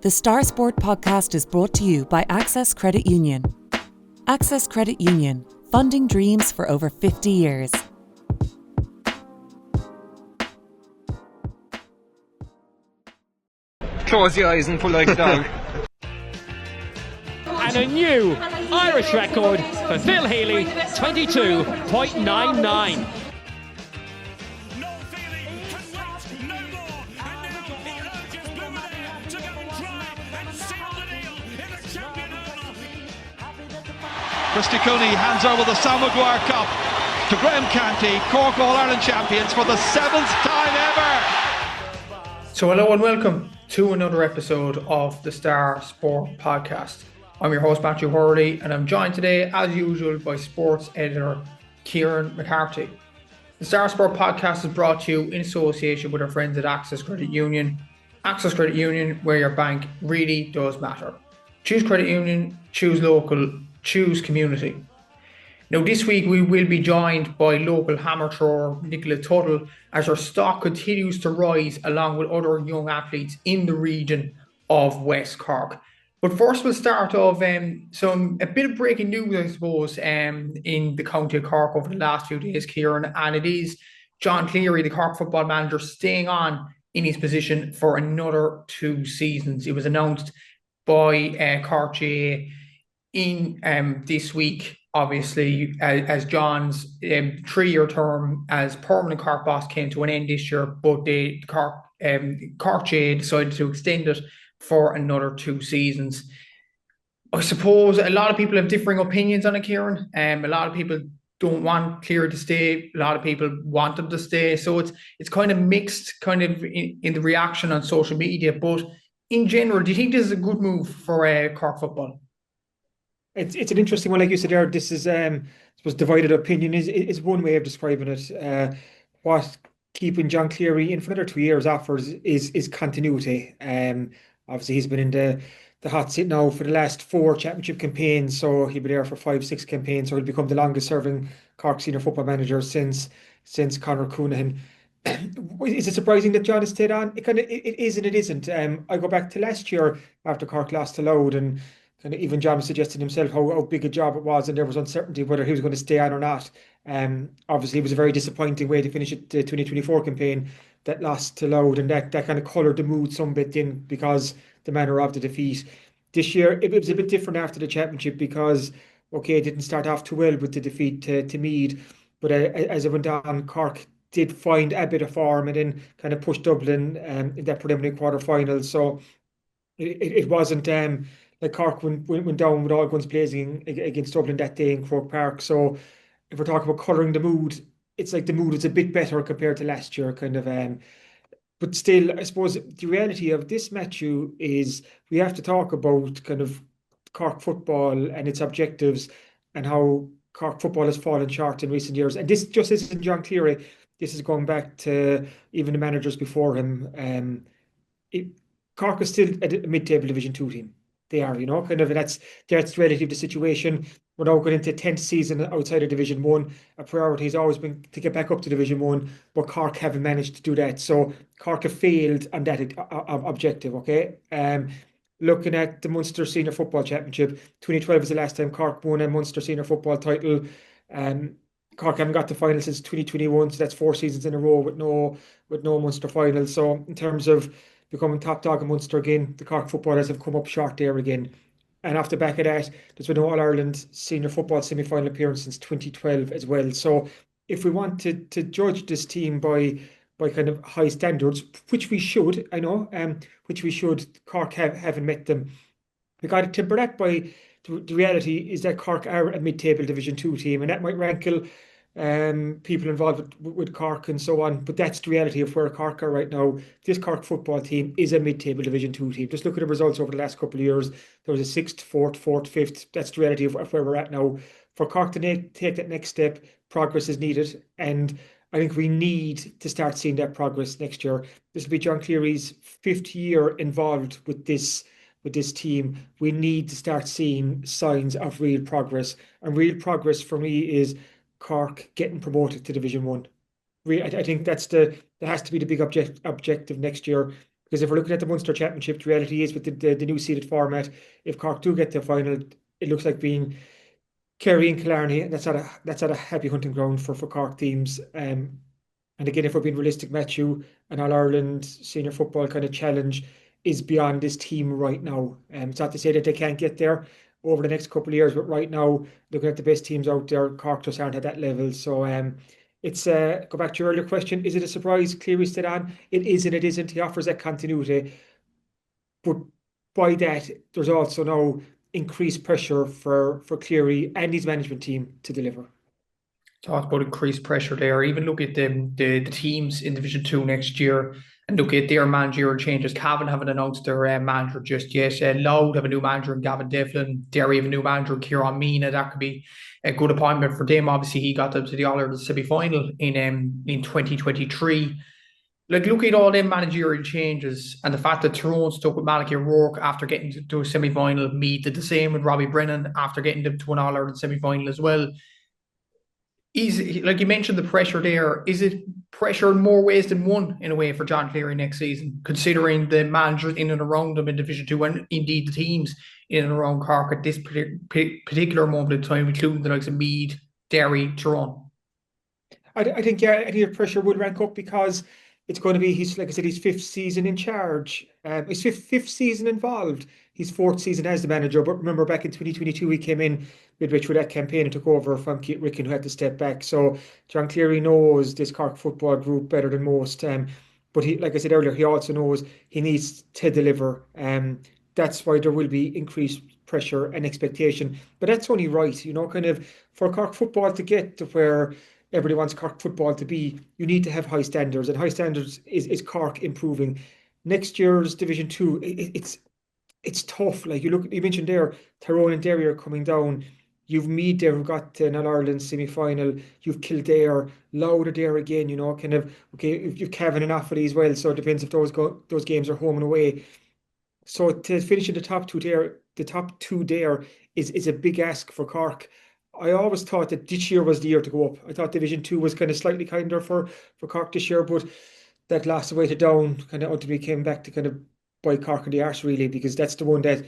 The Star Sport podcast is brought to you by Access Credit Union. Access Credit Union, funding dreams for over 50 years. Close your eyes and pull like a dog. And a new Irish record for Phil Healy, 22.99. Christy Cooney hands over the Sam Maguire Cup to Graham Canty, Cork All-Ireland champions for the 7th time ever. So hello and welcome to another episode of the Star Sport podcast. I'm your host Matthew Hurley and I'm joined today as usual by sports editor Kieran McCarthy. The Star Sport podcast is brought to you in association with our friends at Access Credit Union. Access Credit Union, where your bank really does matter. Choose credit union, choose local, choose community. Now this week we will be joined by local hammer thrower Nicola Tuthill as our stock continues to rise along with other young athletes in the region of West Cork. But first we'll start off a bit of breaking news, I suppose, in the county of Cork over the last few days, Kieran, and it is John Cleary, the Cork football manager, staying on in his position for another 2 seasons. It was announced by Cork GA in this week, obviously, as John's 3-year term as permanent Cork boss came to an end this year, but the Cork GA decided to extend it for another 2 seasons. I suppose a lot of people have differing opinions on it, Kieran. A lot of people don't want Cleary to stay. A lot of people want him to stay. So it's kind of mixed kind of in the reaction on social media. But in general, do you think this is a good move for Cork football? It's an interesting one, like you said there. This is, I suppose, divided opinion is one way of describing it. What keeping John Cleary in for another 2 years offers is continuity. Obviously, he's been in the hot seat now for the last 4 championship campaigns, so he'll be there for 5-6 campaigns. So he'll become the longest-serving Cork senior football manager since Conor Coonahan. Is it surprising that John has stayed on? It is and it isn't. I go back to last year after Cork lost to Louth, and kind of even John suggested himself how big a job it was, and there was uncertainty whether he was going to stay on or not. Obviously, it was a very disappointing way to finish the 2024 campaign, that lost to Louth, and that kind of coloured the mood some bit in because the manner of the defeat. This year, it was a bit different after the championship because, okay, it didn't start off too well with the defeat to Meath, but as it went on, Cork did find a bit of form and then kind of pushed Dublin in that preliminary quarter-final. So it wasn't like Cork went down with all guns blazing against Dublin that day in Croke Park. So if we're talking about colouring the mood, it's like the mood is a bit better compared to last year, kind of. But still, I suppose the reality of this, Matthew, is we have to talk about kind of Cork football and its objectives and how Cork football has fallen short in recent years. And this just isn't John Cleary. This is going back to even the managers before him. Cork is still a mid-table Division 2 team. They are, kind of, and that's relative to the situation. We're now going into 10th season outside of Division 1. A priority has always been to get back up to Division 1, but Cork haven't managed to do that. So Cork have failed on that objective, okay? Looking at the Munster Senior Football Championship, 2012 was the last time Cork won a Munster Senior Football title. Cork haven't got to final since 2021, so that's 4 seasons in a row with no Munster final. So in terms of becoming top dog in Munster again, the Cork footballers have come up short there again. And off the back of that, there's been no All-Ireland senior football semi-final appearance since 2012 as well. So if we want to judge this team by kind of high standards, which we should, I know, which we should, Cork haven't met them. We got to temper that by the reality is that Cork are a mid-table Division 2 team, and that might rankle people involved with Cork and so on, but that's the reality of where Cork are right now. This Cork football team is a mid-table Division 2 team. Just look at the results over the last couple of years. There was a 6th, 4th, 5th. That's the reality of where we're at now. For Cork to take that next step, progress is needed, and I think we need to start seeing that progress next year. This will be John Cleary's 5th year involved with this team. We need to start seeing signs of real progress, and real progress for me is Cork getting promoted to Division 1. I think that has to be the big objective next year. Because if we're looking at the Munster Championship, the reality is with the new seeded format, if Cork do get to the final, it looks like being Kerry and Killarney, and that's not a happy hunting ground for Cork teams. And again, if we're being realistic, Matthew, an All-Ireland senior football kind of challenge is beyond this team right now. It's not to say that they can't get there over the next couple of years, but right now, looking at the best teams out there, Cork just aren't at that level. So it's go back to your earlier question, is it a surprise Cleary stayed on? It is and it isn't. He offers that continuity. But by that, there's also now increased pressure for Cleary and his management team to deliver. Talk about increased pressure there. Even look at the teams in Division 2 next year and look at their managerial changes. Cavan haven't announced their manager just yet. Loud have a new manager in Gavin Devlin. Derry have a new manager in Kieran Mina. That could be a good appointment for them. Obviously, he got them to the All-Ireland semi-final in 2023. Like, look at all them managerial changes and the fact that Tyrone stuck with Malachy O'Rourke after getting to a semi-final. Meath did the same with Robbie Brennan after getting them to an All-Ireland semi-final as well. Like you mentioned, the pressure there. Is it pressure in more ways than one, in a way, for John Cleary next season, considering the managers in and around them in Division 2 and indeed the teams in and around Cork at this particular moment in time, including the likes of Meath, Derry, Tyrone? I think the pressure will rank up because it's going to be like I said, his fifth season in charge, his fifth season involved, his fourth season as the manager. But remember, back in 2022, he came in midway through that campaign and took over from Keith Ricken, who had to step back. So John Cleary knows this Cork football group better than most. But he, like I said earlier, he also knows he needs to deliver. That's why there will be increased pressure and expectation. But that's only right, kind of for Cork football to get to where everybody wants Cork football to be, you need to have high standards, and high standards is Cork improving. Next year's Division 2, it's tough. Like you mentioned there, Tyrone and Derry are coming down. You've Meath there who got to an All-Ireland semi-final. You've Kildare, Louth there again, kind of, okay, you've Cavan and Offaly as well, so it depends if those games are home and away. So to finish in the top two there is a big ask for Cork. I always thought that this year was the year to go up. I thought Division 2 was kind of slightly kinder for Cork this year, but that loss weighted down kind of ultimately came back to kind of bite Cork in the arse, really, because that's the one that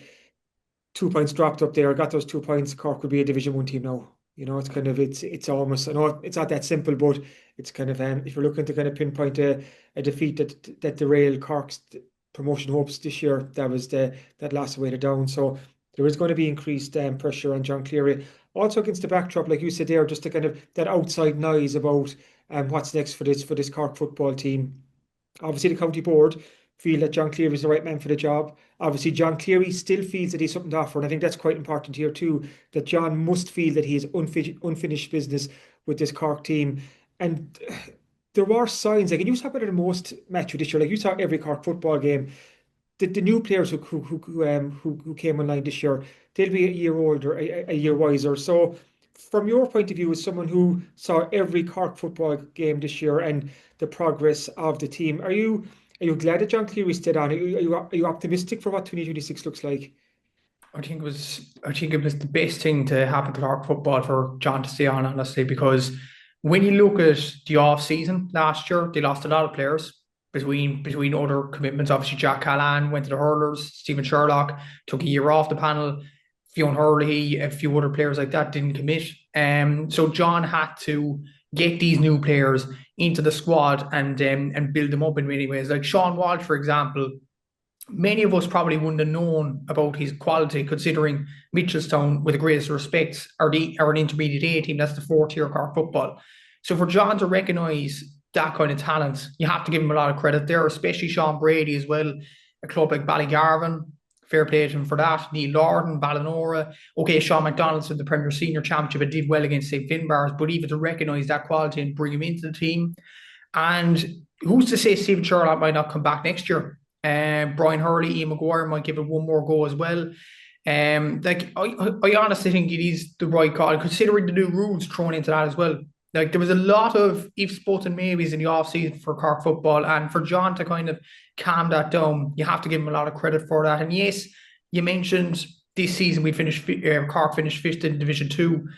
2 points dropped up there. Got those 2 points, Cork would be a Division 1 team now. It's kind of, it's almost, I know it's not that simple, but it's kind of, if you're looking to kind of pinpoint a defeat that derailed Cork's promotion hopes this year, that was that loss weighted down. So there is going to be increased pressure on John Cleary. Also against the backdrop, like you said there, just to kind of that outside noise about what's next for this Cork football team. Obviously, the county board feel that John Cleary is the right man for the job. Obviously, John Cleary still feels that he's something to offer, and I think that's quite important here too, that John must feel that he has unfinished business with this Cork team. And there were signs, like, and you saw better than most, Matthew, this year. Like, you saw every Cork football game. The new players who came online this year, they'll be a year older, a year wiser. So from your point of view, as someone who saw every Cork football game this year and the progress of the team, are you glad that John Cleary stayed on? Are you optimistic for what 2026 looks like? I think it was the best thing to happen to Cork football for John to stay on, honestly, because when you look at the off season last year, they lost a lot of players between other commitments. Obviously, Jack Callan went to the hurlers. Stephen Sherlock took a year off the panel. Fionn Hurley, a few other players like that didn't commit. So John had to get these new players into the squad and build them up in many ways. Like Sean Walsh, for example, many of us probably wouldn't have known about his quality, considering Mitchelstown, with the greatest respect, are an intermediate A team. That's the 4th tier Cork football. So for John to recognise that kind of talent, you have to give him a lot of credit there, especially Sean Brady as well. A club like Ballygarvan, fair play to him for that. Neil Lorden, Ballinora. Okay, Sean McDonald's in the Premier Senior Championship and did well against St. Finbarrs, but even to recognise that quality and bring him into the team. And who's to say Stephen Sherlock might not come back next year? Brian Hurley, Ian Maguire might give it one more go as well. I honestly think it is the right call, considering the new rules thrown into that as well. Like, there was a lot of ifs, buts and maybes in the off-season for Cork football, and for John to kind of calm that down, you have to give him a lot of credit for that. And yes, you mentioned this season Cork finished 5th in Division 2,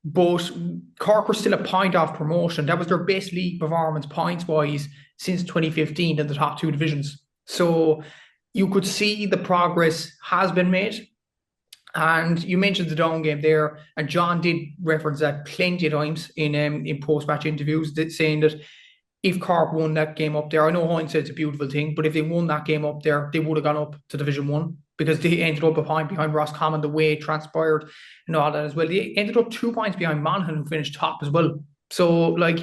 but Cork were still a point off promotion. That was their best league performance points-wise since 2015 in the top 2 divisions. So you could see the progress has been made. And you mentioned the down game there, and John did reference that plenty of times in post-match interviews, saying that if Cork won that game up there, I know hindsight's a beautiful thing, but if they won that game up there, they would have gone up to Division 1 because they ended up behind Roscommon, the way it transpired and all that as well. They ended up 2 points behind Monaghan, who finished top as well. So, like,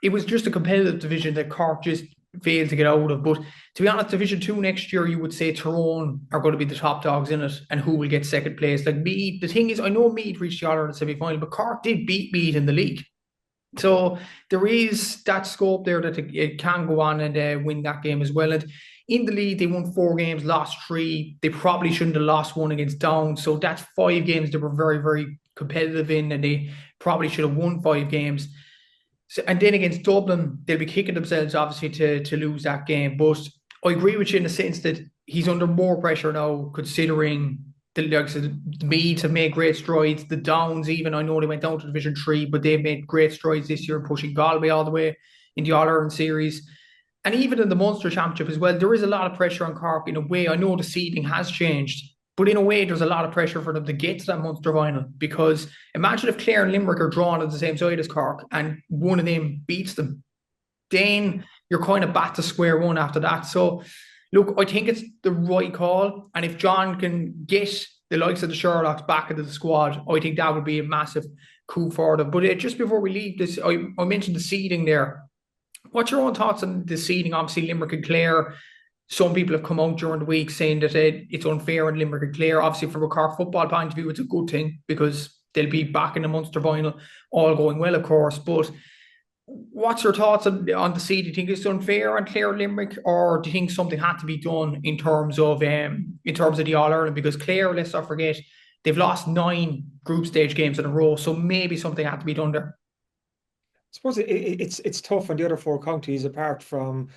it was just a competitive division that Cork just failed to get out of. But to be honest, Division 2 next year, you would say Tyrone are going to be the top dogs in it, and who will get second place. Like Meath, the thing is, I know Meath reached the All-Ireland semi-final, but Cork did beat Meath in the league. So there is that scope there that it can go on and win that game as well. And in the league, they won 4 games, lost 3. They probably shouldn't have lost 1 against Down. So that's 5 games they were very, very competitive in, and they probably should have won 5 games. So, and then against Dublin, they'll be kicking themselves, obviously, to lose that game. But I agree with you in the sense that he's under more pressure now, considering the likes of Meath have made great strides. The Downs, even, I know they went down to Division 3, but they've made great strides this year, pushing Galway all the way in the All-Ireland series. And even in the Munster Championship as well, there is a lot of pressure on Cork in a way. I know the seeding has changed, but in a way, there's a lot of pressure for them to get to that Munster final, because imagine if Clare and Limerick are drawn at the same side as Cork and one of them beats them. Then you're kind of back to square one after that. So, look, I think it's the right call. And if John can get the likes of the Sherlocks back into the squad, I think that would be a massive coup for them. But just before we leave this, I mentioned the seeding there. What's your own thoughts on the seeding? Obviously, Limerick and Clare, some people have come out during the week saying that it's unfair in Limerick and Clare. Obviously, from a Cork football point of view, it's a good thing because they'll be back in the Munster final, all going well, of course. But what's your thoughts on the seed? Do you think it's unfair on Clare and Limerick, or do you think something had to be done in terms of the All Ireland? Because Clare, let's not forget, they've lost 9 group stage games in a row, so maybe something had to be done there. I suppose it's tough on the other 4 counties apart from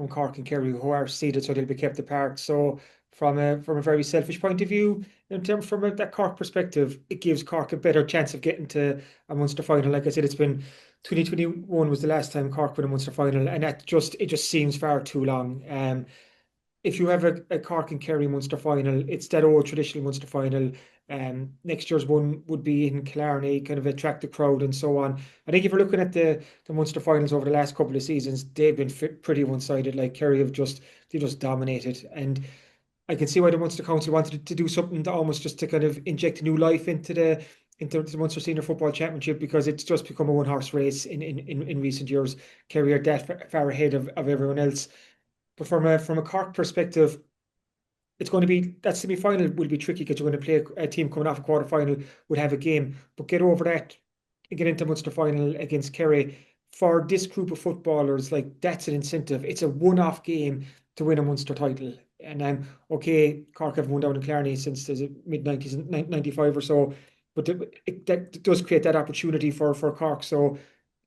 Cork and Kerry, who are seeded, so they'll be kept apart. So from a very selfish point of view, from that Cork perspective, it gives Cork a better chance of getting to a Munster final. Like I said, it's been 2021 was the last time Cork won a Munster final, and it just seems far too long. If you have a Cork and Kerry Munster final, it's that old traditional Munster final. Next year's one would be in Killarney, kind of attract the crowd and so on. I think if you're looking at the Munster finals over the last couple of seasons, they've been pretty one-sided. Like Kerry they just dominated, and I can see why the Munster Council wanted to do something to almost just to kind of inject new life into the Munster Senior Football Championship, because it's just become a one-horse race in recent years. Kerry are that far ahead of everyone else. But from a Cork perspective, it's going to be, that semi-final will be tricky because you're going to play a team coming off a quarter-final would have a game. But get over that and get into Munster final against Kerry. For this group of footballers, like, that's an incentive. It's a one-off game to win a Munster title. And okay, Cork have won down in Killarney since the mid-90s, 95 or so. But that does create that opportunity for Cork. So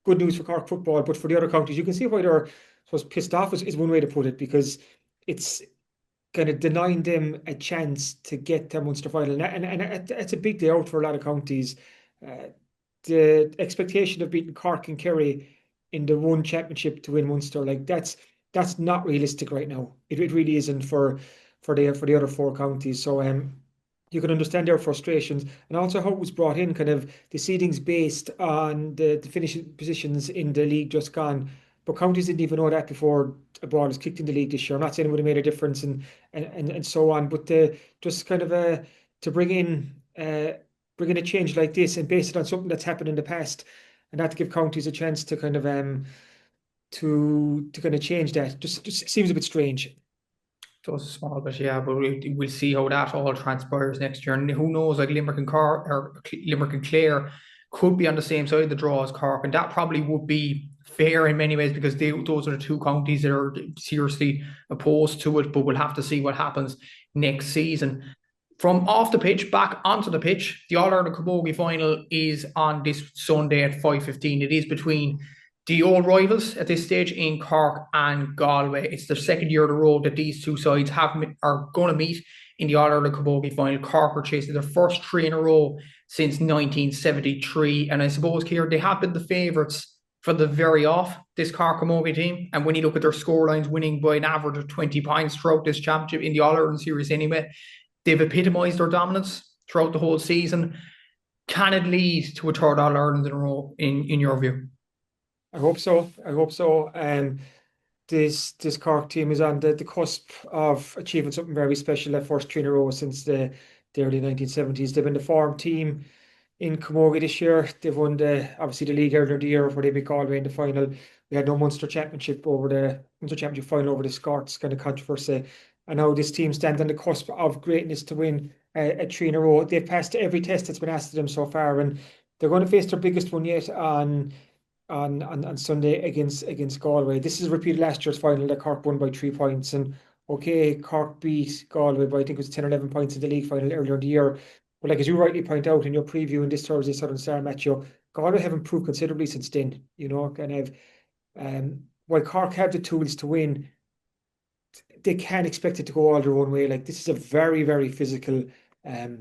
good news for Cork football. But for the other counties, you can see why they're, I suppose, pissed off is one way to put it, because it's kind of denying them a chance to get to Munster final. And it's a big day out for a lot of counties. The expectation of beating Cork and Kerry in the one championship to win Munster, like, that's not realistic right now. It really isn't for the other 4 counties. So you can understand their frustrations, and also how it was brought in. Kind of the seedings based on the finishing positions in the league just gone. But counties didn't even know that before a ball was kicked in the league this year. I'm not saying it would have made a difference and so on, but just kind of to bring in a change like this and base it on something that's happened in the past, and not to give counties a chance to kind of to kind of change that, just seems a bit strange. Just a small bit, yeah, but we'll see how that all transpires next year. And who knows, like Limerick and Clare could be on the same side of the draw as Cork, and that probably would be fair in many ways, because those are the 2 counties that are seriously opposed to it. But we'll have to see what happens next season. From off the pitch, back onto the pitch, the All-Ireland Camogie final is on this Sunday at 5:15. It is between the old rivals at this stage in Cork and Galway. It's the second year in a row that these 2 sides are going to meet in the All-Ireland Camogie final. Cork are chasing their first 3 in a row since 1973. And I suppose, Ciara, they have been the favourites for the very off, this Cork camogie team. And when you look at their scorelines, winning by an average of 20 points throughout this championship in the All-Ireland series anyway, they've epitomised their dominance throughout the whole season. Can it lead to a third All-Ireland in a row, in your view? I hope so. I hope so. This Cork team is on the cusp of achieving something very special. Their first three in a row since the early 1970s. They've been the form team in camogie this year. They've won obviously the league earlier in the year where they beat Galway in the final. We had no Munster Championship final over the Scots kind of controversy. And now this team stands on the cusp of greatness to win a three in a row. They've passed every test that's been asked of them so far, and they're going to face their biggest one yet on Sunday against Galway. This is repeated last year's final that Cork won by 3 points. And okay, Cork beat Galway by I think it was 10 or 11 points in the league final earlier in the year. But like as you rightly point out in your preview in this Thursday Southern Star match, Galway have improved considerably since then. Kind of while Cork have the tools to win, they can't expect it to go all their own way. Like this is a very, very physical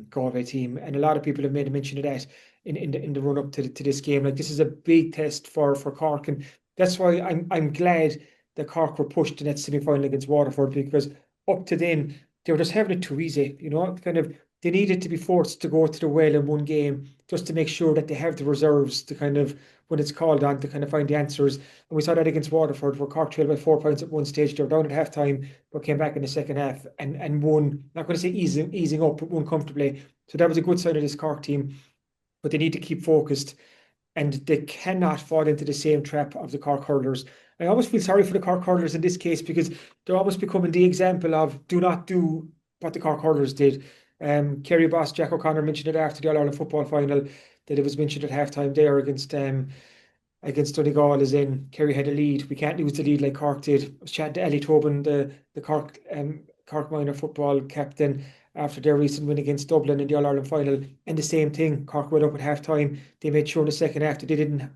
Galway team, and a lot of people have made a mention of that in the run up to this game. Like this is a big test for Cork, and that's why I'm glad that Cork were pushed in that semi-final against Waterford, because up to then they were just having it too easy. Kind of they needed to be forced to go to the well in one game just to make sure that they have the reserves to kind of, when it's called on, to kind of find the answers. And we saw that against Waterford, where Cork trailed by 4 points at one stage. They were down at half time, but came back in the second half and won, not going to say easing up, but won comfortably. So that was a good sign of this Cork team. But they need to keep focused, and they cannot fall into the same trap of the Cork hurlers. I almost feel sorry for the Cork hurlers in this case, because they're almost becoming the example of do not do what the Cork hurlers did. Kerry boss Jack O'Connor mentioned it after the All-Ireland football final, that it was mentioned at halftime there against Donegal, as in Kerry had a lead. We can't lose the lead like Cork did. I was chatting to Ali Tobin, the Cork minor football captain, after their recent win against Dublin in the All-Ireland final, and the same thing. Cork went up at half-time. They made sure in the second half that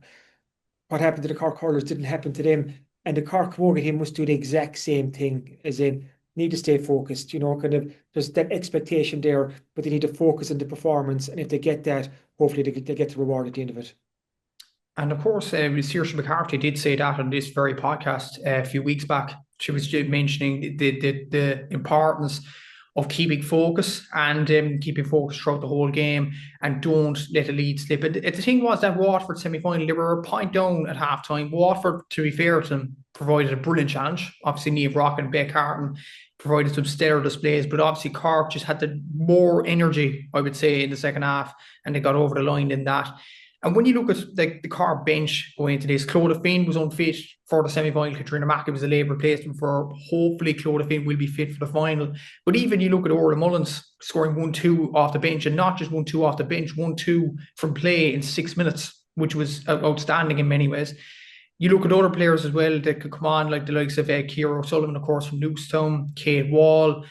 what happened to the Cork hurlers didn't happen to them. And the Cork camogie team must do the exact same thing, as in need to stay focused, kind of there's that expectation there, but they need to focus on the performance, and if they get that, hopefully they get the reward at the end of it. And of course, Saoirse McCarthy did say that on this very podcast a few weeks back. She was mentioning the importance of keeping focus and keeping focus throughout the whole game, and don't let a lead slip. And the thing was that Waterford semi-final, they were a point down at half-time. Waterford, to be fair to them, provided a brilliant challenge. Obviously, Niamh Rock and Beck Harton provided some stellar displays, but obviously Cork just had the more energy, I would say, in the second half, and they got over the line in that. And when you look at the Cork bench going into this, Clodagh Finn was unfit for the semi-final. Katrina Mackey was a late replacement for her. Hopefully Clodagh Finn will be fit for the final. But even you look at Orla Mullins scoring 1-2 off the bench, and not just 1-2 off the bench, 1-2 from play in 6 minutes, which was outstanding in many ways. You look at other players as well that could come on, like the likes of Ciara O'Sullivan, of course, from Newstown, Kate Wall,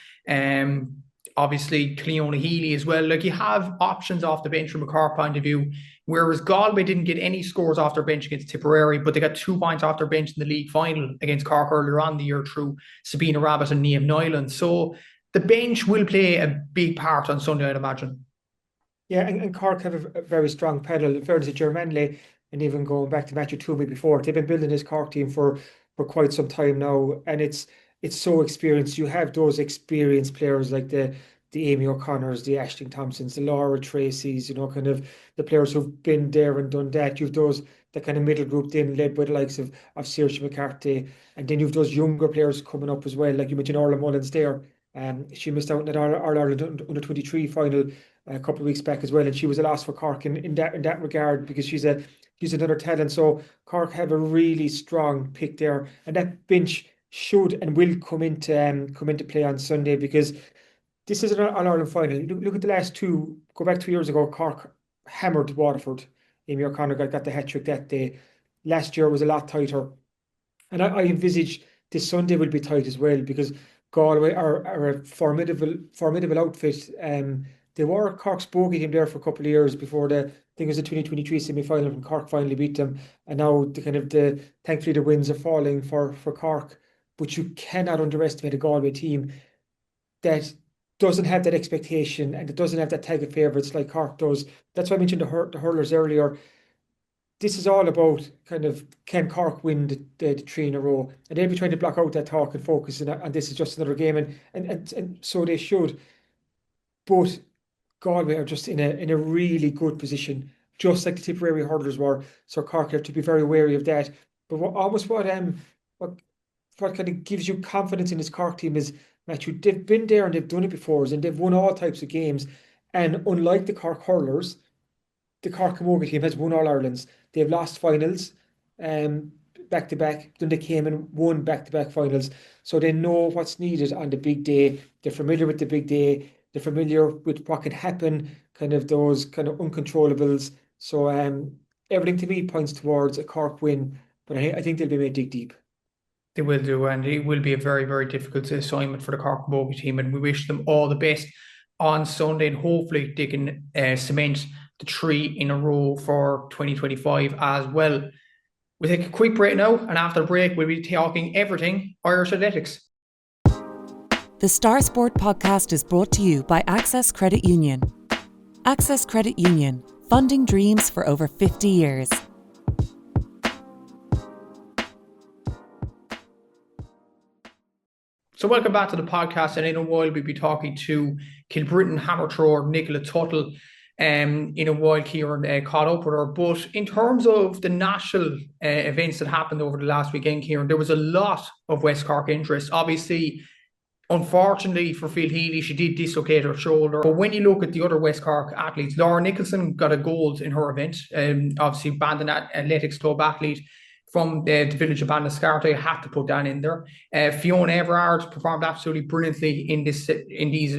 obviously Cleona Healy as well. Like, you have options off the bench from a Cork point of view, whereas Galway didn't get any scores off their bench against Tipperary, but they got 2 points off their bench in the league final against Cork earlier on the year through Sabina Rabbit and Niamh Nyland. So the bench will play a big part on Sunday, I'd imagine. Yeah, and Cork have a very strong pedal. In fairness to Germanley, and even going back to Matthew Toomey before, they've been building this Cork team for quite some time now, and it's so experienced. You have those experienced players like the Amy O'Connors, the Aisling Thompsons, the Laura Tracy's, kind of the players who've been there and done that. You've the kind of middle group then led by the likes of Saoirse McCarthy, and then you've those younger players coming up as well, like you mentioned Orla Mullins there. She missed out in that All-Ireland under-23 final a couple of weeks back as well, and she was a loss for Cork in that regard, because she's another talent. So Cork have a really strong pick there, and that bench should and will come into play on Sunday, because this is an All-Ireland final. Look at the last two. Go back 2 years ago, Cork hammered Waterford. Amy O'Connor got the hat-trick that day. Last year was a lot tighter, and I envisage this Sunday will be tight as well, because Galway are a formidable outfit. They were Cork's bogey team there for a couple of years before I think it was the 2023 semi-final when Cork finally beat them, and now thankfully the wins are falling for Cork. But you cannot underestimate a Galway team that doesn't have that expectation and that doesn't have that tag of favourites like Cork does. That's why I mentioned the hurlers earlier. this is all about kind of, can Cork win the three in a row? And they'll be trying to block out that talk and focus on this is just another game, and so they should. But Galway are just in a really good position, just like the Tipperary hurlers were. So Cork have to be very wary of that. But what kind of gives you confidence in this Cork team is, Matthew, they've been there and they've done it before, and they've won all types of games. And unlike the Cork hurlers, the Cork camogie team has won All Irelands. They've lost finals back to back. Then they came and won back to back finals. So they know what's needed on the big day. They're familiar with the big day. They're familiar with what can happen, kind of those kind of uncontrollables. So everything to me points towards a Cork win. But I think they'll be made dig deep. They will do, and it will be a very, very difficult assignment for the Cork camogie team, and we wish them all the best on Sunday, and hopefully they can cement the three in a row for 2025 as well. We'll take a quick break now, and after the break, we'll be talking everything Irish athletics. The Star Sport podcast is brought to you by Access Credit Union. Access Credit Union, funding dreams for over 50 years. So welcome back to the podcast, and in a while we'll be talking to Kilbrittain hammer thrower Nicola Tuthill. In a while, Kieran caught up with her. But in terms of the national events that happened over the last weekend, Kieran, there was a lot of West Cork interest. Obviously, unfortunately for Phil Healy, she did dislocate her shoulder. But when you look at the other West Cork athletes, Laura Nicholson got a gold in her event. Obviously, Bandon Athletics Club athlete from the village of Ballinascarthy, I had to put that in there. Fiona Everard performed absolutely brilliantly in these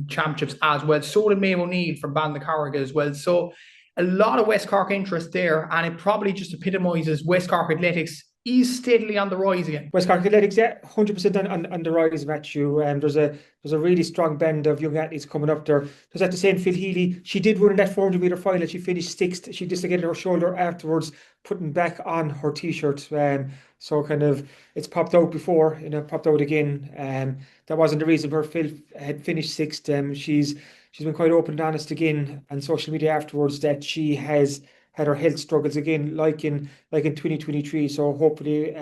championships as well. So did Maeve O'Neill from Ballinascarthy as well. So a lot of West Cork interest there, and it probably just epitomises West Cork athletics is steadily on the rise again. West Cork athletics, yeah, 100% on the rise, Matthew. There's a really strong band of young athletes coming up there. There's at the same Phil Healy. She did win in that 400-metre final. She finished sixth. She dislocated her shoulder afterwards, putting back on her t-shirt. So kind of it's popped out before, and it popped out again. That wasn't the reason where Phil had finished sixth. She's been quite open and honest again on social media afterwards that she has had her health struggles again, like in 2023. So hopefully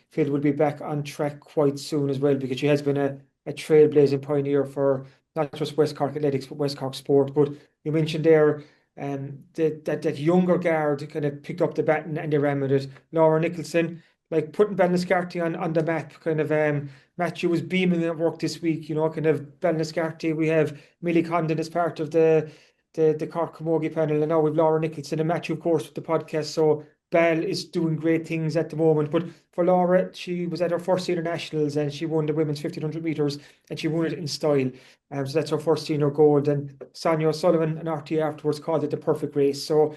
Phil will be back on track quite soon as well, because she has been a trailblazing pioneer for not just West Cork athletics but West Cork sport. But you mentioned there that younger guard kind of picked up the baton and they ran with it. Laura Nicholson, like putting Ballinascarthy on the map, kind of Matthew was beaming at work this week, kind of Ballinascarthy. We have Millie Condon as part of the Cork camogie panel, and now we've Laura Nicholson and Matthew, of course, with the podcast. So Bal is doing great things at the moment. But for Laura, she was at her first senior nationals and she won the women's 1500 metres, and she won it in style. So that's her first senior gold. And Sonia O'Sullivan and RT afterwards called it the perfect race. So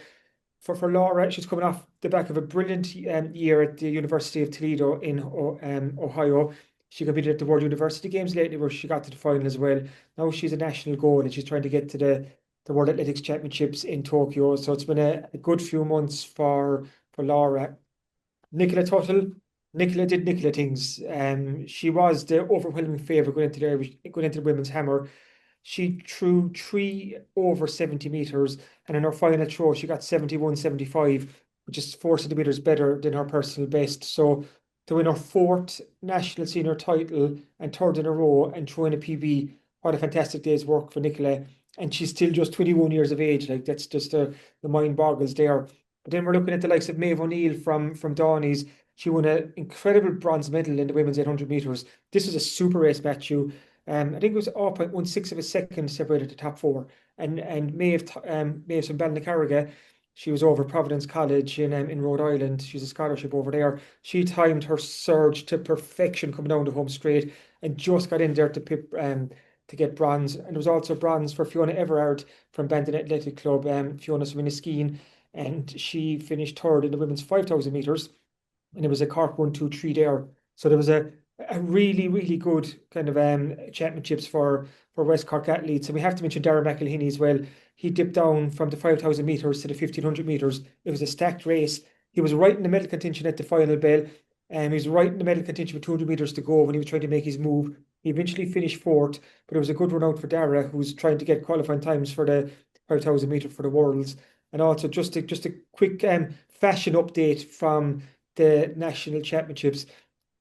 for Laura, she's coming off the back of a brilliant year at the University of Toledo in Ohio. She competed at the World University Games lately, where she got to the final as well. Now she's a national goal, and she's trying to get to the World Athletics Championships in Tokyo. So it's been a good few months for Laura. Nicola Tuthill. Nicola did Nicola things. She was the overwhelming favourite going into the women's hammer. She threw 3 over 70 metres, and in her final throw she got 71.75, which is 4 centimetres better than her personal best. So to win her 4th national senior title and 3rd in a row and throw in a PB, what a fantastic day's work for Nicola. And she's still just 21 years of age. Like, that's just the mind boggles there. But then we're looking at the likes of Maeve O'Neill from Downey's. She won an incredible bronze medal in the women's 800 metres. This was a super race, Matthew. I think it was 0.16 of a second separated the top 4. And Maeve from Ballinascarthy, she was over Providence College in Rhode Island. She's a scholarship over there. She timed her surge to perfection coming down the home straight and just got in there to get bronze. And there was also bronze for Fiona Everard from Bandon Athletic Club. Fiona's winning skiing, and she finished 3rd in the women's 5,000 metres. And it was a Cork 1, 2, 3 there. So there was a really, really good kind of championships for West Cork athletes. And we have to mention Darragh McElhinney as well. He dipped down from the 5,000 metres to the 1,500 metres. It was a stacked race. He was right in the medal contention at the final bell. He was right in the medal contention with 200 metres to go when he was trying to make his move. He eventually finished 4th, but it was a good run out for Darragh, who was trying to get qualifying times for the 5,000 metre for the Worlds. And also just a quick fashion update from the national championships.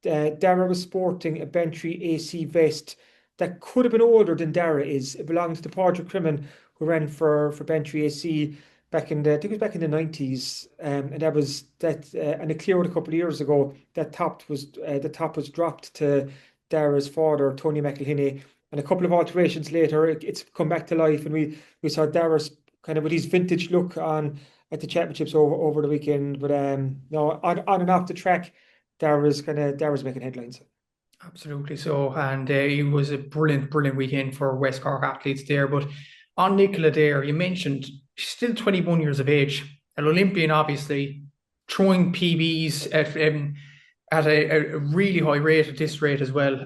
Dara was sporting a Bantry AC vest that could have been older than Dara is. It belonged to the Padraig Crimmon, who ran for Bantry AC back in the, I think it was back in the 90s, and that was that, and it cleared a couple of years ago. That the top was dropped to Dara's father, Tony McElhinney, and a couple of alterations later, it's come back to life, and we saw Dara's kind of with his vintage look on at the championships over the weekend. But no, on and off the track, Dara's making headlines. Absolutely so. And it was a brilliant weekend for West Cork athletes there. But on Nicola there, you mentioned she's still 21 years of age, an Olympian, obviously, throwing PBs at a really high rate at this rate as well.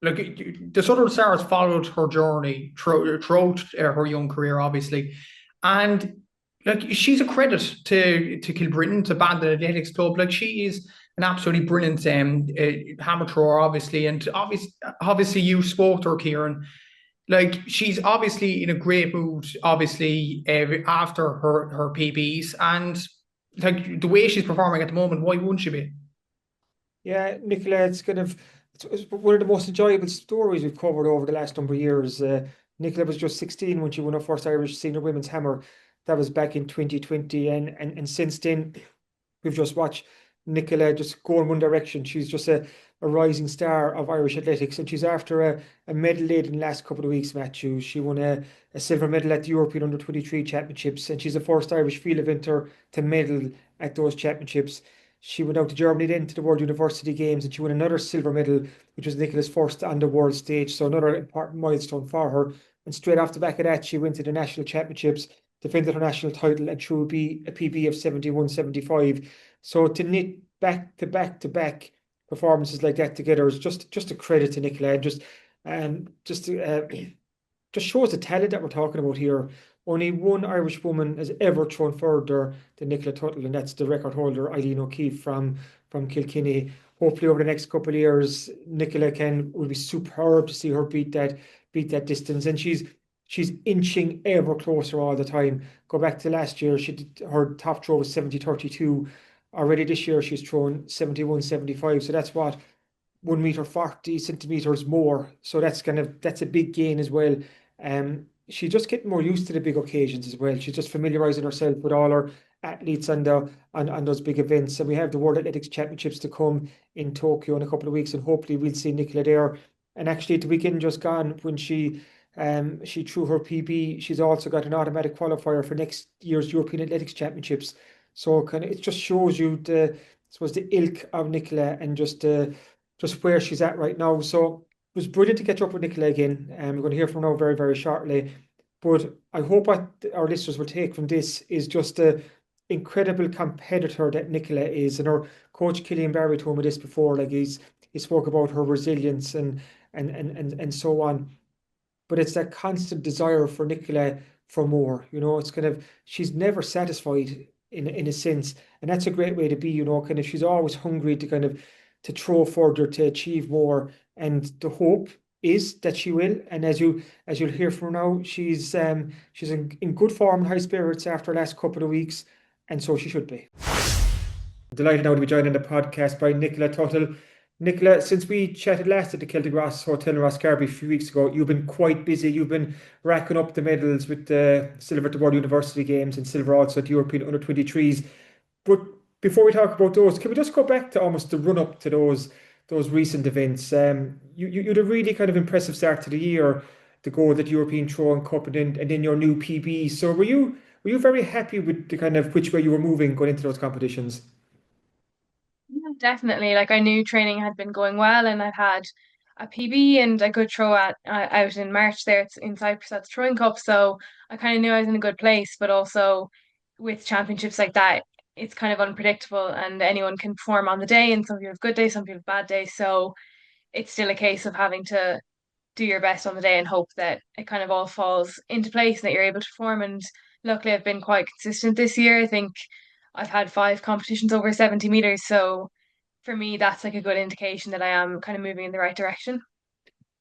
Look, the Southern Stars followed her journey throughout her young career, obviously. And like, she's a credit to Kilbrittain, to Bandon Athletics Club. Like, she is an absolutely brilliant hammer thrower, obviously. And obviously you spoke to her, Kieran. Like, she's obviously in a great mood, obviously, after her PBs. And like, the way she's performing at the moment, why wouldn't she be? Yeah, Nicola, it's one of the most enjoyable stories we've covered over the last number of years. Nicola was just 16 when she won her first Irish Senior Women's Hammer. That was back in 2020, and since then we've just watched Nicola just go in one direction. She's just a rising star of Irish athletics, and she's after a medal laden in the last couple of weeks, Matthew. She won a silver medal at the European Under-23 Championships, and she's the first Irish field eventer to medal at those championships. She went out to Germany then to the World University Games, and she won another silver medal, which was Nicola's first on the world stage. So another important milestone for her. And straight off the back of that, she went to the national championships, defended her national title, and threw a PB of 71.75. So to knit back to back performances like that together is just a credit to Nicola. Just shows the talent that we're talking about here. Only one Irish woman has ever thrown further than Nicola Tuthill, and that's the record holder, Eileen O'Keefe from Kilkenny. Hopefully over the next couple of years, Nicola will be superb to see her beat that distance. And she's inching ever closer all the time. Go back to last year, her top throw was 70.32. Already this year she's thrown 71.75. So that's what 1 meter 40 centimeters more. So that's a big gain as well. She's just getting more used to the big occasions as well. She's just familiarizing herself with all her athletes on those big events. And we have the World Athletics Championships to come in Tokyo in a couple of weeks, and hopefully we'll see Nicola there. And actually, the weekend just gone, when she threw her PB, she's also got an automatic qualifier for next year's European Athletics Championships. So it just shows you the ilk of Nicola, and just where she's at right now. So it was brilliant to catch up with Nicola again. We're going to hear from her now very, very shortly. But I hope what our listeners will take from this is just the incredible competitor that Nicola is. And our coach Killian Barry told me this before. Like, he spoke about her resilience and so on. But it's that constant desire for Nicola for more. You know, it's she's never satisfied in a sense, and that's a great way to be. You know, she's always hungry to throw further, to achieve more, and the hope is that she will. And as you'll hear from now, she's in good form and high spirits after the last couple of weeks, and so she should be. Delighted now to be joined on the podcast by Nicola Tuthill. Nicola, since we chatted last at the Celtic Ross Hotel in Rosscarbery a few weeks ago, you've been quite busy. You've been racking up the medals with the silver at the World University Games and silver also at the European Under-23s. But before we talk about those, can we just go back to almost the run-up to those recent events? You had a really kind of impressive start to the year, the gold at European Throwing Cup, and then your new PB. So were you very happy with the kind of which way you were moving going into those competitions? Yeah, definitely. Like, I knew training had been going well, and I'd had a PB and a good throw out in March there in Cyprus at the Throwing Cup. So I kind of knew I was in a good place, but also with championships like that, it's kind of unpredictable, and anyone can perform on the day, and some people have good days, some people have bad days. So it's still a case of having to do your best on the day and hope that it kind of all falls into place and that you're able to perform. And luckily, I've been quite consistent this year. I think I've had 5 competitions over 70 meters. So for me, that's like a good indication that I am kind of moving in the right direction.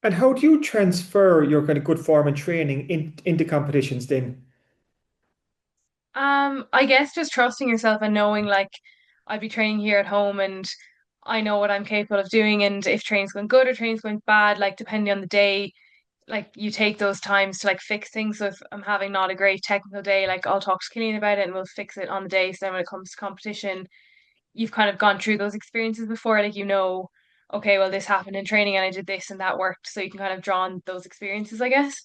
And how do you transfer your kind of good form and training into competitions then? I guess just trusting yourself and knowing like I'd be training here at home and I know what I'm capable of doing, and if training's going good or training's going bad, like depending on the day, like you take those times to like fix things. So if I'm having not a great technical day, like I'll talk to Killian about it and we'll fix it on the day. So then when it comes to competition, you've kind of gone through those experiences before, like okay, well this happened in training and I did this and that worked. So you can kind of draw on those experiences, I guess.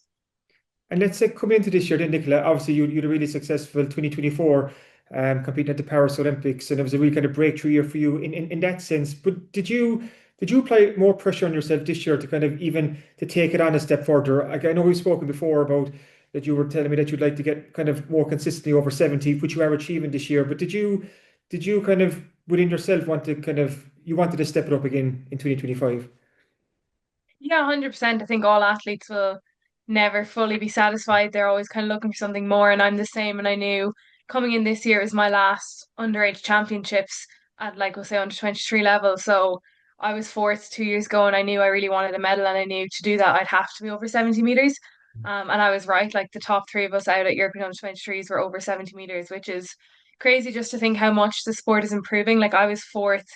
And let's say coming into this year, then Nicola, obviously you had a really successful 2024, competing at the Paris Olympics, and it was a really kind of breakthrough year for you in that sense. But did you apply more pressure on yourself this year to kind of even to take it on a step further? Like, I know we've spoken before about that you were telling me that you'd like to get kind of more consistently over 70, which you are achieving this year. But did you kind of within yourself want to kind of you wanted to step it up again in 2025? Yeah, 100%. I think all athletes will never fully be satisfied. They're always kind of looking for something more, and I'm the same. And I knew coming in this year was my last underage championships at like we'll say under 23 level. So I was fourth 2 years ago, and I knew I really wanted a medal, and I knew to do that I'd have to be over 70 meters. And I was right. Like the top three of us out at European under 23s were over 70 meters, which is crazy just to think how much the sport is improving. Like I was fourth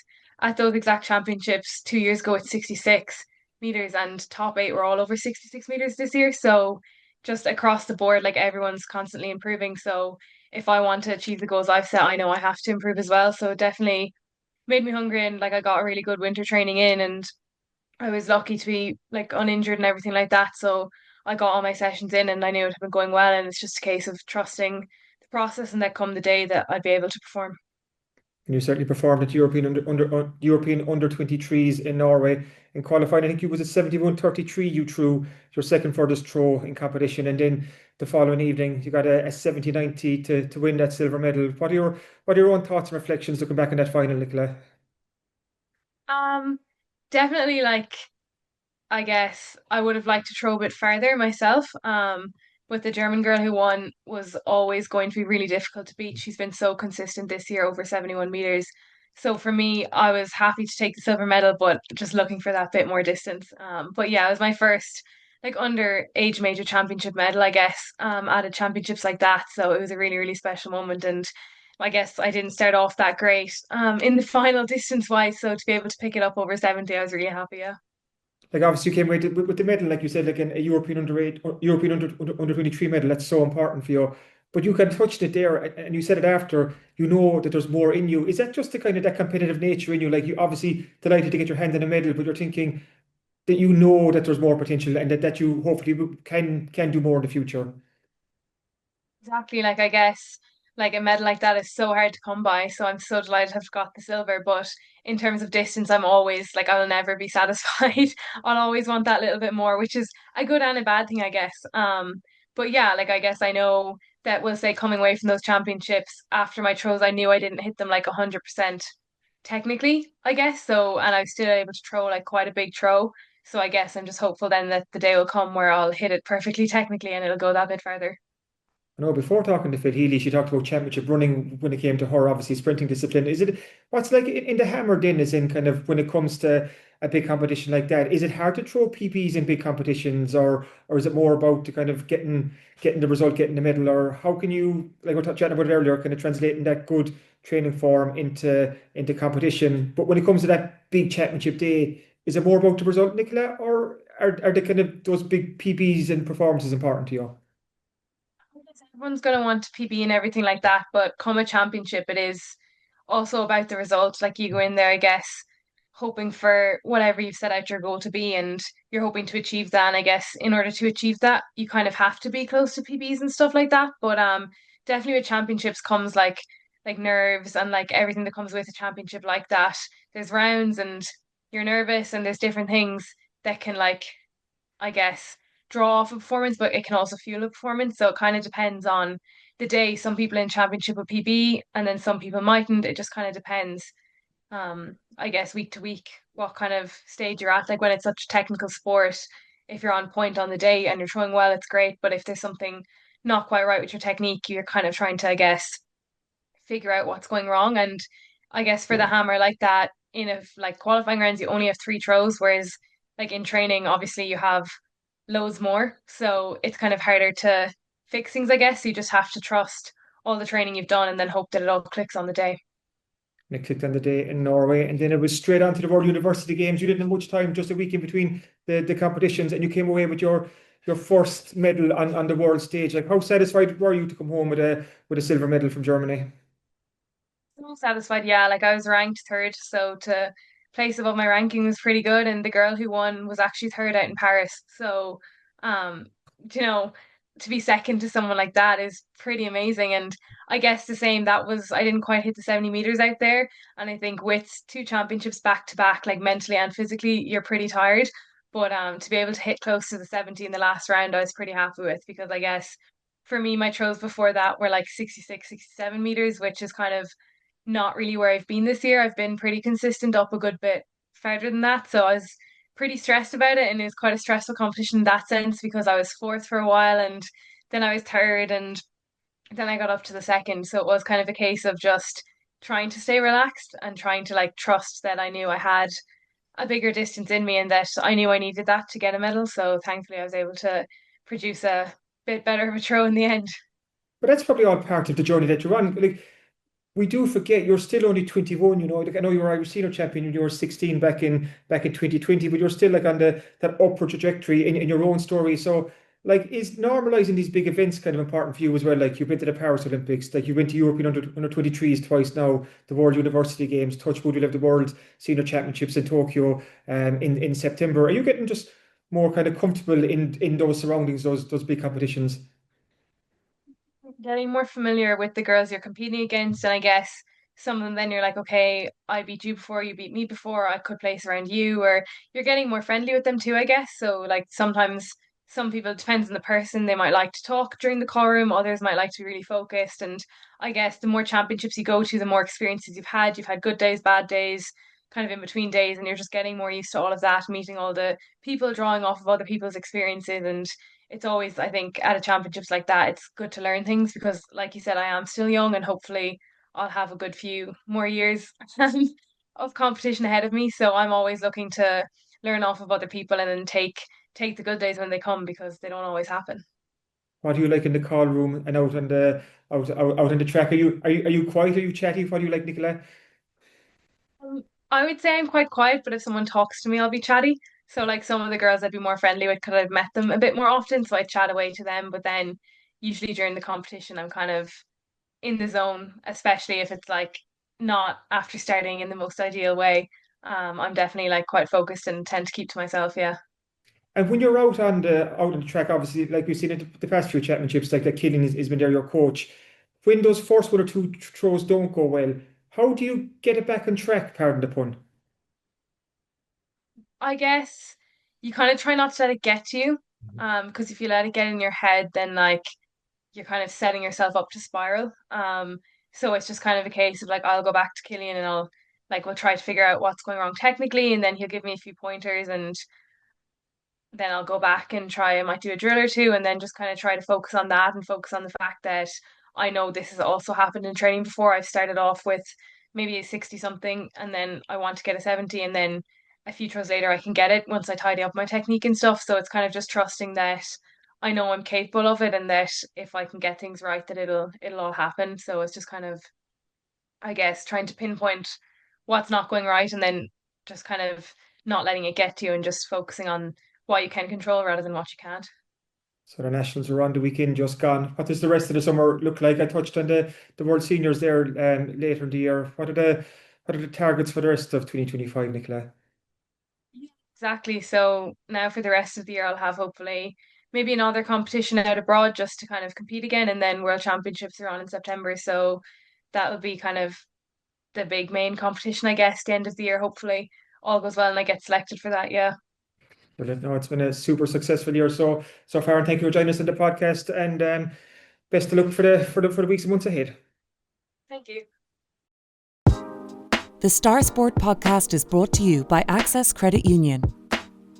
at those exact championships 2 years ago at 66 meters, and top eight were all over 66 meters this year. So just across the board, like everyone's constantly improving. So if I want to achieve the goals I've set, I know I have to improve as well. So it definitely made me hungry, and like I got a really good winter training in, and I was lucky to be like uninjured and everything like that. So I got all my sessions in and I knew it had been going well, and it's just a case of trusting the process and that come the day that I'd be able to perform. And you certainly performed at European under 23s in Norway in qualifying. I think you was at 71.33 you threw your second furthest throw in competition, and then the following evening you got a 70.90 to win that silver medal. What are your own thoughts and reflections looking back on that final, Nicola? Um, Definitely like I guess I would have liked to throw a bit further myself. But the German girl who won was always going to be really difficult to beat. She's been so consistent this year over 71 meters. So for me, I was happy to take the silver medal, but just looking for that bit more distance. But yeah, it was my first like under age major championship medal, I guess, at a championships like that. So it was a really, really special moment. And I guess I didn't start off that great in the final distance wise. So to be able to pick it up over 70, I was really happy. Yeah. Like obviously you came away with the medal, like you said, like in a European under 8 or European under 23 medal. That's so important for you. But you kind of touched it there, and you said it after. You know that there's more in you. Is that just the kind of that competitive nature in you? Like you obviously delighted to get your hand in a medal, but you're thinking that you know that there's more potential, and that you hopefully can do more in the future. Exactly. Like I guess like a medal like that is so hard to come by. So I'm so delighted to have got the silver. But in terms of distance, I'm always like I'll never be satisfied. I'll always want that little bit more, which is a good and a bad thing, I guess. But yeah, like I guess I know that we'll say coming away from those championships after my throws, I knew I didn't hit them like 100% technically, I guess. So and I was still able to throw like quite a big throw. So I guess I'm just hopeful then that the day will come where I'll hit it perfectly technically and it'll go that bit further. I know before talking to Phil Healy, she talked about championship running when it came to her, obviously sprinting discipline. Is it what's like in the hammer then is in kind of when it comes to a big competition like that? Is it hard to throw PBs in big competitions, or is it more about the kind of getting the result, getting the medal, or how can you like we were chatting about it earlier, kind of translating that good training form into competition? But when it comes to that big championship day, is it more about the result, Nicola, or are the kind of those big PBs and performances important to you? Everyone's going to want PB and everything like that, but come a championship, it is also about the results. Like you go in there, I guess, hoping for whatever you've set out your goal to be, and you're hoping to achieve that. And I guess in order to achieve that, you kind of have to be close to PBs and stuff like that. But definitely with championships comes like nerves and like everything that comes with a championship like that. There's rounds and you're nervous, and there's different things that can like I guess, draw off a performance, but it can also fuel a performance. So it kind of depends on the day. Some people in championship will PB, and then some people mightn't. It just kind of depends. I guess week to week, what kind of stage you're at. Like when it's such a technical sport, if you're on point on the day and you're throwing well, it's great. But if there's something not quite right with your technique, you're kind of trying to, I guess, figure out what's going wrong. And I guess for the hammer like that, in a like qualifying rounds, you only have three throws, whereas like in training, obviously you have loads more. So it's kind of harder to fix things, I guess. You just have to trust all the training you've done and then hope that it all clicks on the day. And it clicked on the day in Norway, and then it was straight on to the World University Games. You didn't have much time, just a week in between the competitions, and you came away with your first medal on the world stage. Like, how satisfied were you to come home with a silver medal from Germany? So satisfied, yeah. Like I was ranked third, so to place above my ranking was pretty good. And the girl who won was actually third out in Paris. So, um, you know, to be second to someone like that is pretty amazing. And I guess the same, that was I didn't quite hit the 70 meters out there. And I think with two championships back to back, like mentally and physically, you're pretty tired. But to be able to hit close to the 70 in the last round, I was pretty happy with because I guess for me, my throws before that were like 66, 67 meters, which is kind of not really where I've been this year. I've been pretty consistent up a good bit further than that. So I was pretty stressed about it, and it was quite a stressful competition in that sense because I was fourth for a while and then I was third and then I got up to the second. So it was kind of a case of just trying to stay relaxed and trying to like trust that I knew I had a bigger distance in me and that I knew I needed that to get a medal. So thankfully I was able to produce a bit better of a throw in the end. But that's probably all part of the journey that you're on. Like, we do forget you're still only 21, you know. Like, I know you were Irish senior champion and you were 16 back in 2020, but you're still like on that upward trajectory in your own story. So, like, is normalizing these big events kind of important for you as well? Like, you've been to the Paris Olympics, like you went to European under 23s twice now, the World University Games, touch wood, you'll have the World Senior Championships in Tokyo in September. Are you getting just more kind of comfortable in those surroundings, those big competitions? Getting more familiar with the girls you're competing against, and I guess some of them then you're like, okay, I beat you before, you beat me before, I could place around you, or you're getting more friendly with them too, I guess. So like sometimes some people, it depends on the person, they might like to talk during the call room, others might like to be really focused. And I guess the more championships you go to, the more experiences you've had good days, bad days, kind of in between days, and you're just getting more used to all of that, meeting all the people, drawing off of other people's experiences. And it's always, I think, at a championships like that, it's good to learn things because, like you said, I am still young and hopefully I'll have a good few more years of competition ahead of me. So I'm always looking to learn off of other people and then take the good days when they come because they don't always happen. What do you like in the call room and out on the track? Are you quiet? Are you chatty? What do you like, Nicola? I would say I'm quite quiet, but if someone talks to me, I'll be chatty. So like some of the girls I'd be more friendly with because I've met them a bit more often, so I chat away to them. But then usually during the competition, I'm kind of in the zone, especially if it's like not after starting in the most ideal way. I'm definitely like quite focused and tend to keep to myself. Yeah. And when you're out on the track, obviously, like we've seen it the past few championships, like Killian has been there, your coach. When those first one or two throws don't go well, how do you get it back on track? Pardon the pun. I guess you kind of try not to let it get to you. Because if you let it get in your head, then like you're kind of setting yourself up to spiral. So it's just kind of a case of like I'll go back to Killian and we'll try to figure out what's going wrong technically, and then he'll give me a few pointers, and then I'll go back and try. I might do a drill or two, and then just kind of try to focus on that and focus on the fact that I know this has also happened in training before. I've started off with maybe a 60 something, and then I want to get a 70, and then a few throws later I can get it once I tidy up my technique and stuff. So it's kind of just trusting that I know I'm capable of it, and that if I can get things right, that it'll all happen. So it's just kind of, I guess, trying to pinpoint what's not going right, and then just kind of not letting it get to you and just focusing on what you can control rather than what you can't. So the nationals are on the weekend just gone. What does the rest of the summer look like? I touched on the World Seniors there later in the year. What are the targets for the rest of 2025, Nicola? Exactly. So now for the rest of the year, I'll have hopefully maybe another competition out abroad just to kind of compete again, and then World Championships are on in September. So that will be kind of the big main competition, I guess, the end of the year. Hopefully all goes well and I get selected for that. Yeah. Brilliant. No, it's been a super successful year so far, and thank you for joining us on the podcast. And best of luck for the weeks and months ahead. Thank you. The Star Sport podcast is brought to you by Access Credit Union.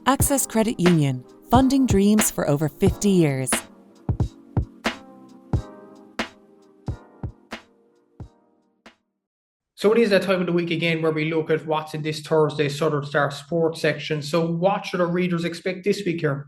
Access Credit Union, funding dreams for over 50 years. So it is that time of the week again where we look at what's in this Thursday Southern Star Sports section. So what should our readers expect this week here?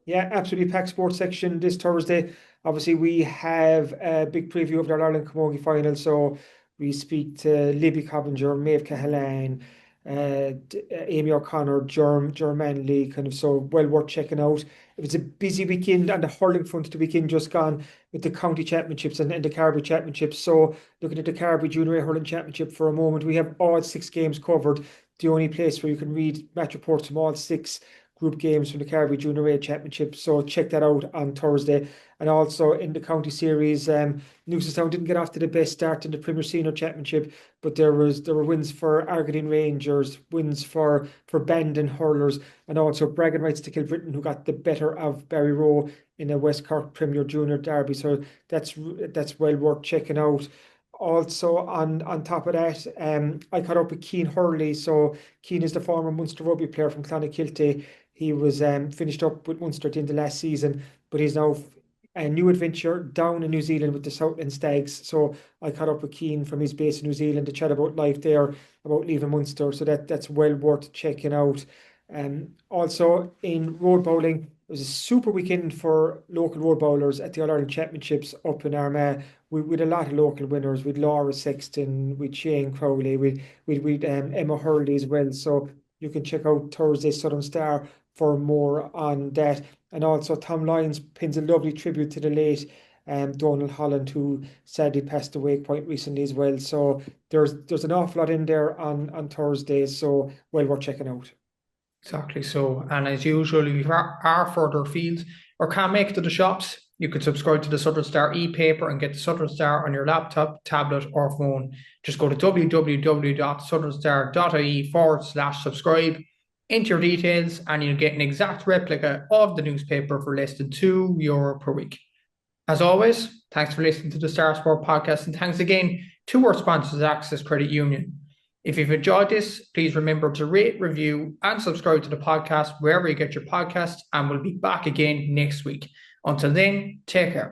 Yeah, absolutely packed sports section this Thursday. Obviously, we have a big preview of the Ireland Camogie final, so we speak to Libby Cobbinger, Maeve Cahalane, Amy O'Connor, Germ Manley, kind of, so well worth checking out. It was a busy weekend on the hurling front the weekend just gone with the county championships and the Carbery championships. So looking at the Carbery Junior A Hurling Championship for a moment, we have all 6 games covered. The only place where you can read match reports from all 6 group games from the Carbery Junior A Championship. So check that out on Thursday. And also in the county series, Newcestown didn't get off to the best start in the Premier Senior Championship, but there were wins for Argideen Rangers, wins for Bandon Hurlers, and also bragging rights to Kilbrittain, who got the better of Barry Rowe in a West Cork Premier Junior Derby. So that's well worth checking out. Also on top of that, I caught up with Cian Hurley. So Cian is the former Munster rugby player from Clonakilty. He was finished up with Munster at the end of last season, but he's now a new adventure down in New Zealand with the Southland Stags. So I caught up with Cian from his base in New Zealand to chat about life there, about leaving Munster. So that's well worth checking out. Also in road bowling, it was a super weekend for local road bowlers at the All-Ireland Championships up in Armagh. We had a lot of local winners, with Laura Sexton, with Shane Crowley, with Emma Hurley as well. So you can check out Thursday's Southern Star for more on that. And also Tom Lyons pins a lovely tribute to the late Donald Holland, who sadly passed away quite recently as well. So there's an awful lot in there on Thursday, so well worth checking out. Exactly so. And as usual, if you are further afield or can't make it to the shops, you could subscribe to the Southern Star e-paper and get the Southern Star on your laptop, tablet or phone. Just go to www.southernstar.ie/subscribe, enter your details, and you'll get an exact replica of the newspaper for less than €2 per week. As always, thanks for listening to the Star Sport Podcast, and thanks again to our sponsors, Access Credit Union. If you've enjoyed this, please remember to rate, review, and subscribe to the podcast wherever you get your podcasts, and we'll be back again next week. Until then, take care.